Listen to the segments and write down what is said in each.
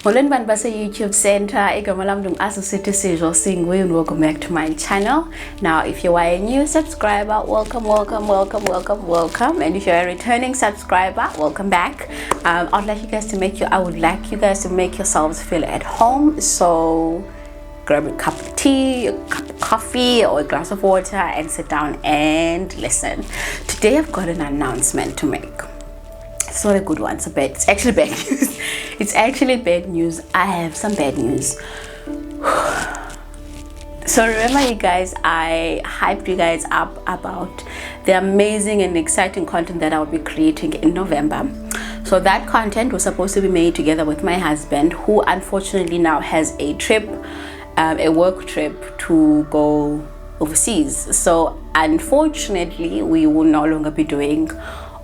Molweni bantu base YouTube Center, igama lam Asisithi Sejosengoe, and welcome back to my channel. Now, if you are a new subscriber, welcome. And if you're a returning subscriber, welcome back. I would like you guys to make yourselves feel at home. So grab a cup of tea, a cup of coffee, or a glass of water and sit down and listen. Today I've got an announcement to make. It's not a good one, it's actually bad news. It's actually bad news. I have some bad news. So remember, you guys, I hyped you guys up about the amazing and exciting content that I'll be creating in November. So that content was supposed to be made together with my husband, who unfortunately now has a trip, a work trip to go overseas. So unfortunately, we will no longer be doing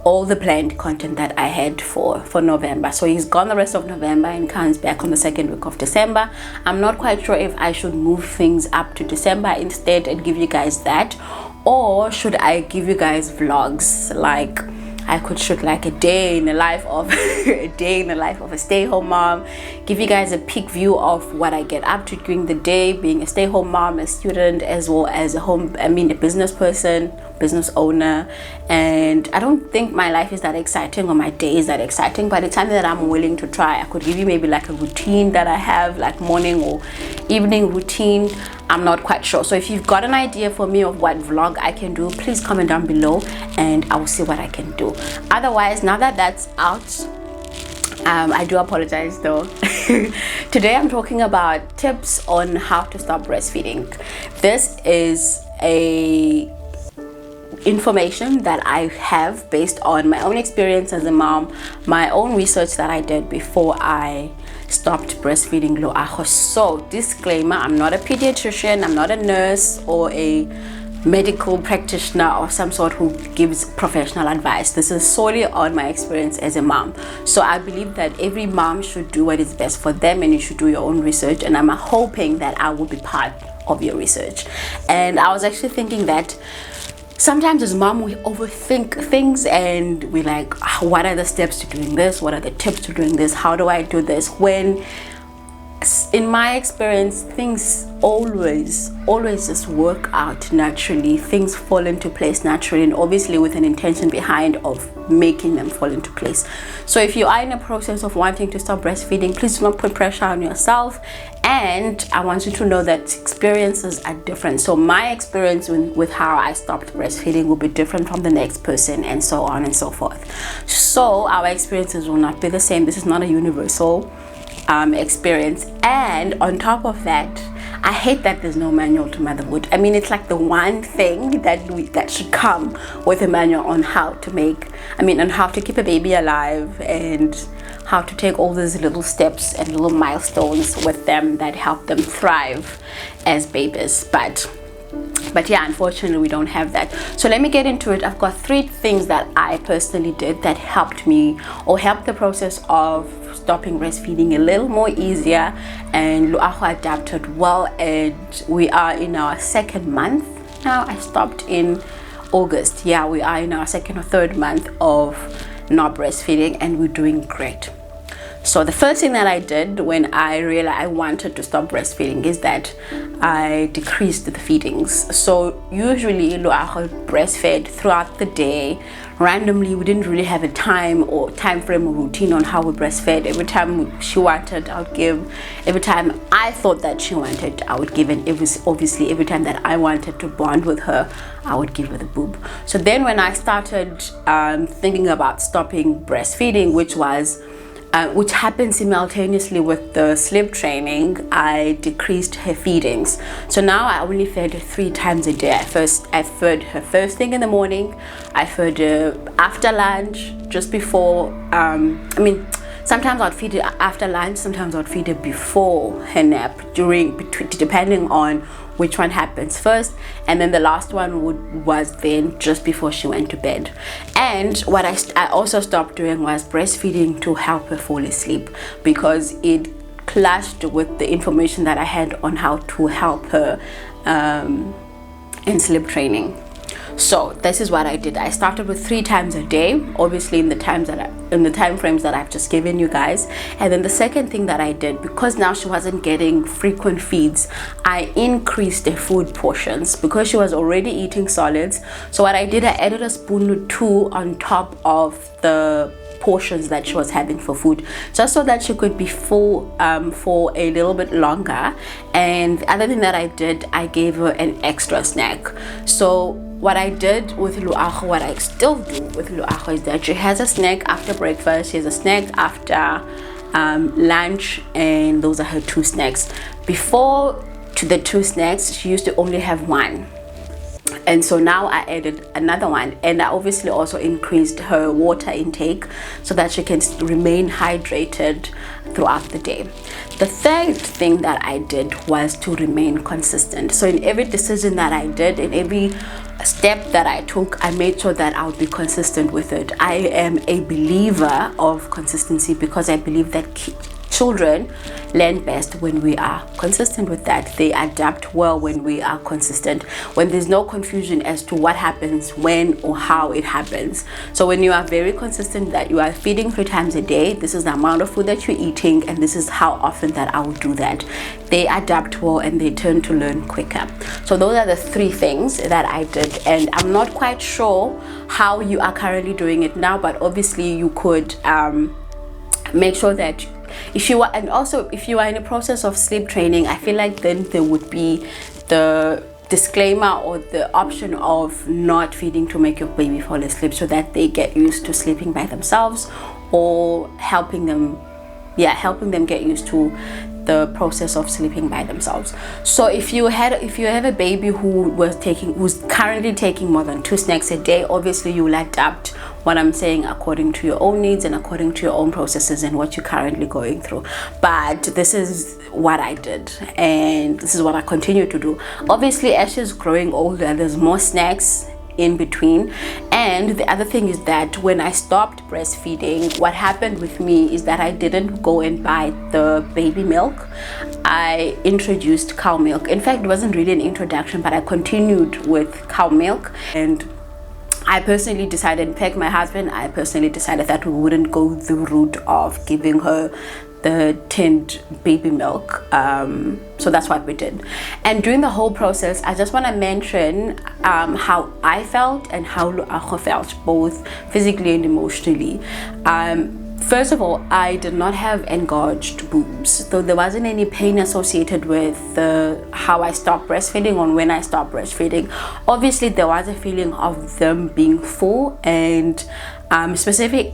all the planned content that I had for November. So he's gone the rest of November and comes back on the second week of December. I'm not quite sure if I should move things up to December instead and give you guys that, or should I give you guys vlogs. Like I could shoot like a day in the life of a stay-home mom, give you guys a peek view of what I get up to during the day, being a stay-home mom, a student, as well as a business person, business owner. And I don't think my life is that exciting or my day is that exciting, but it's something that I'm willing to try. I could give you maybe like a routine that I have, like morning or evening routine. I'm not quite sure. So if you've got an idea for me of what vlog I can do, please comment down below and I will see what I can do. Otherwise, now that that's out, I do apologize though. Today I'm talking about tips on how to stop breastfeeding. This is information that I have based on my own experience as a mom, my own research that I did before I stopped breastfeeding Loago. So disclaimer, I'm not a pediatrician, I'm not a nurse or a medical practitioner of some sort who gives professional advice. This is solely on my experience as a mom. So I believe that every mom should do what is best for them, and you should do your own research, and I'm hoping that I will be part of your research. And I was actually thinking that sometimes as mom we overthink things and we're like, what are the steps to doing this, what are the tips to doing this, how do I do this, when in my experience things always just work out naturally. Things fall into place naturally, and obviously with an intention behind of making them fall into place. So if you are in a process of wanting to stop breastfeeding, please do not put pressure on yourself. And I want you to know that experiences are different. So my experience with how I stopped breastfeeding will be different from the next person, and so on and so forth. So our experiences will not be the same. This is not a universal experience. And on top of that, I hate that there's no manual to motherhood. I mean, it's like the one thing that should come with a manual on how to keep a baby alive and how to take all these little steps and little milestones with them that help them thrive as babies. But yeah, unfortunately we don't have that. So let me get into it. I've got 3 things that I personally did that helped me, or helped the process of stopping breastfeeding a little more easier, and Loago adapted well, and we are in our 2nd month now. I stopped in August. Yeah, we are in our 2nd or 3rd month of not breastfeeding, and we're doing great. So the first thing that I did when I realized I wanted to stop breastfeeding is that I decreased the feedings. So usually Loago breastfed throughout the day. Randomly, we didn't really have a time frame or routine on how we breastfed. Every time she wanted, I would give. Every time I thought that she wanted, I would give. And obviously every time that I wanted to bond with her, I would give her the boob. So then when I started thinking about stopping breastfeeding, which happened simultaneously with the sleep training, I decreased her feedings. So now I only fed her 3 times a day. I fed her first thing in the morning, I fed her after lunch, just before, sometimes I'd feed her after lunch, sometimes I'd feed her before her nap, depending on which one happens first, and then the last one was then just before she went to bed. And what I also stopped doing was breastfeeding to help her fall asleep, because it clashed with the information that I had on how to help her in sleep training. So this is what I did. I started with 3 times a day, obviously in the time frames that I've just given you guys. And then the second thing that I did, because now she wasn't getting frequent feeds, I increased the food portions because she was already eating solids. So what I did, I added a spoon or 2 on top of the portions that she was having for food, just so that she could be full for a little bit longer. And the other thing that I did, I gave her an extra snack. So what I did with Loago, what I still do with Loago, is that she has a snack after breakfast, she has a snack after lunch, and those are her 2 snacks. Before, to the 2 snacks, she used to only have 1. And so now I added another one, and I obviously also increased her water intake so that she can remain hydrated throughout the day. The third thing that I did was to remain consistent. So in every decision that I did, in every step that I took, I made sure that I would be consistent with it. I am a believer of consistency because I believe that children learn best when we are consistent with that. They adapt well when we are consistent, when there's no confusion as to what happens, when or how it happens. So when you are very consistent that you are feeding 3 times a day, this is the amount of food that you're eating, and this is how often that I will do that, they adapt well and they turn to learn quicker. So those are the 3 things that I did, and I'm not quite sure how you are currently doing it now, but obviously you could make sure that if you are, and also if you are in a process of sleep training, I feel like then there would be the disclaimer or the option of not feeding to make your baby fall asleep, so that they get used to sleeping by themselves, or helping them get used to the process of sleeping by themselves. So if you have a baby who's currently taking more than 2 snacks a day, obviously you will adapt what I'm saying according to your own needs and according to your own processes and what you're currently going through. But this is what I did, and this is what I continue to do. Obviously, as she's growing older, there's more snacks in between. And the other thing is that when I stopped breastfeeding, what happened with me is that I didn't go and buy the baby milk. I introduced cow milk. In fact, it wasn't really an introduction, but I continued with cow milk. And I personally decided, in fact my husband, I personally decided that we wouldn't go the route of giving her the tinned baby milk. So that's what we did. And during the whole process, I just want to mention how I felt and how Loago felt, both physically and emotionally. First of all, I did not have engorged boobs, so there wasn't any pain associated with how I stopped breastfeeding or when I stopped breastfeeding. Obviously, there was a feeling of them being full, and especially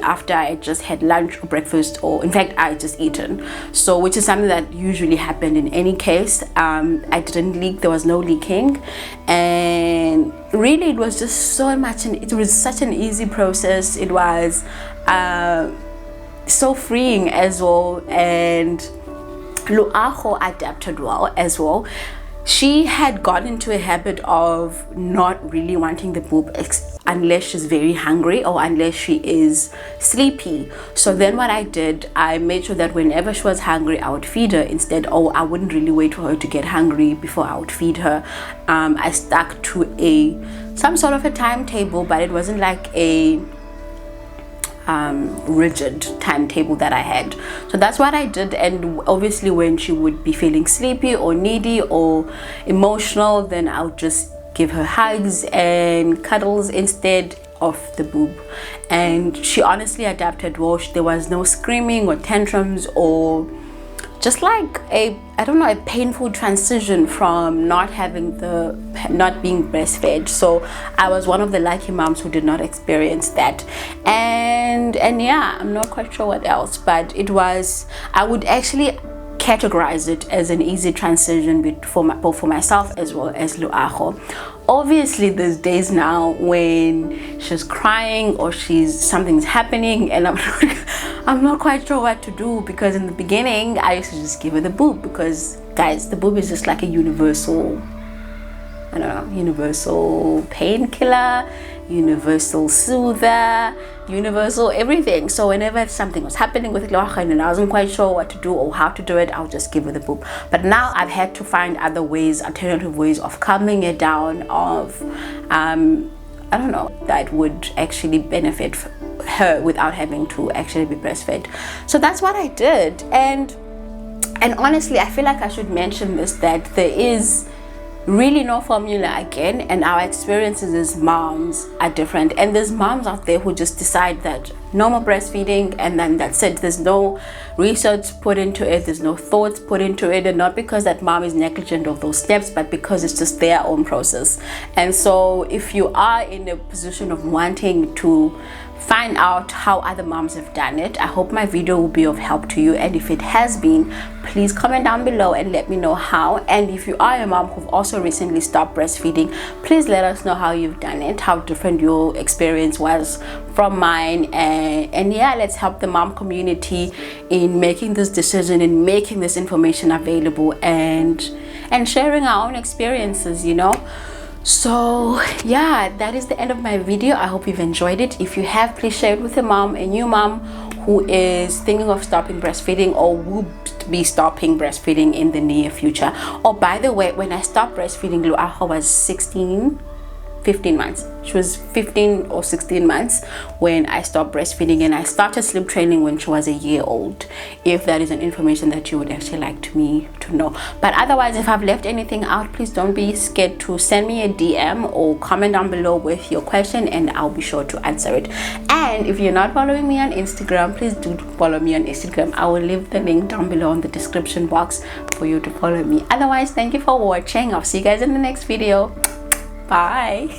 after I just had lunch or breakfast, or in fact I had just eaten. So which is something that usually happened in any case. I didn't leak, there was no leaking, and really it was just so much, and it was such an easy process. It was so freeing as well, and Loago adapted well as well. She had gotten into a habit of not really wanting the boob unless she's very hungry or unless she is sleepy. So then what I did, I made sure that whenever she was hungry, I would feed her instead, or I wouldn't really wait for her to get hungry before I would feed her. I stuck to some sort of a timetable, but it wasn't like a rigid timetable that I had. So that's what I did. And obviously when she would be feeling sleepy or needy or emotional, then I would just give her hugs and cuddles instead of the boob. And she honestly adapted well. There was no screaming or tantrums, or just like a painful transition from not being breastfed. So I was one of the lucky moms who did not experience that. And yeah, I'm not quite sure what else, but I would actually categorize it as an easy transition both for myself as well as Loago. Obviously there's days now when she's crying or something's happening and I'm not quite sure what to do, because in the beginning I used to just give her the boob, because guys, the boob is just like a universal painkiller, universal soother, universal everything. So whenever something was happening with Loago and I wasn't quite sure what to do or how to do it, I'll just give her the boob. But now I've had to find other ways, alternative ways of calming it down, of I don't know, that would actually benefit her without having to actually be breastfed. So that's what I did. And honestly, I feel like I should mention this, that there is really no formula again, and our experiences as moms are different. And there's moms out there who just decide that no more breastfeeding, and then that's it. There's no research put into it, there's no thoughts put into it, and not because that mom is negligent of those steps, but because it's just their own process. And so if you are in a position of wanting to find out how other moms have done it, I hope my video will be of help to you. And if it has been, please comment down below and let me know how. And if you are a mom who've also recently stopped breastfeeding, please let us know how you've done it, how different your experience was from mine. And yeah, let's help the mom community in making this decision and making this information available, and sharing our own experiences, you know. So yeah, that is the end of my video. I hope you've enjoyed it. If you have, please share it with a new mom who is thinking of stopping breastfeeding or will be stopping breastfeeding in the near future. Oh, by the way, when I stopped breastfeeding, Loago was 15 months. She was 15 or 16 months when I stopped breastfeeding, and I started sleep training when she was a year old, if that is an information that you would actually like me to know. But otherwise, if I've left anything out, please don't be scared to send me a DM or comment down below with your question, and I'll be sure to answer it. And if you're not following me on Instagram, please do follow me on Instagram. I will leave the link down below in the description box for you to follow me. Otherwise, thank you for watching. I'll see you guys in the next video. Bye.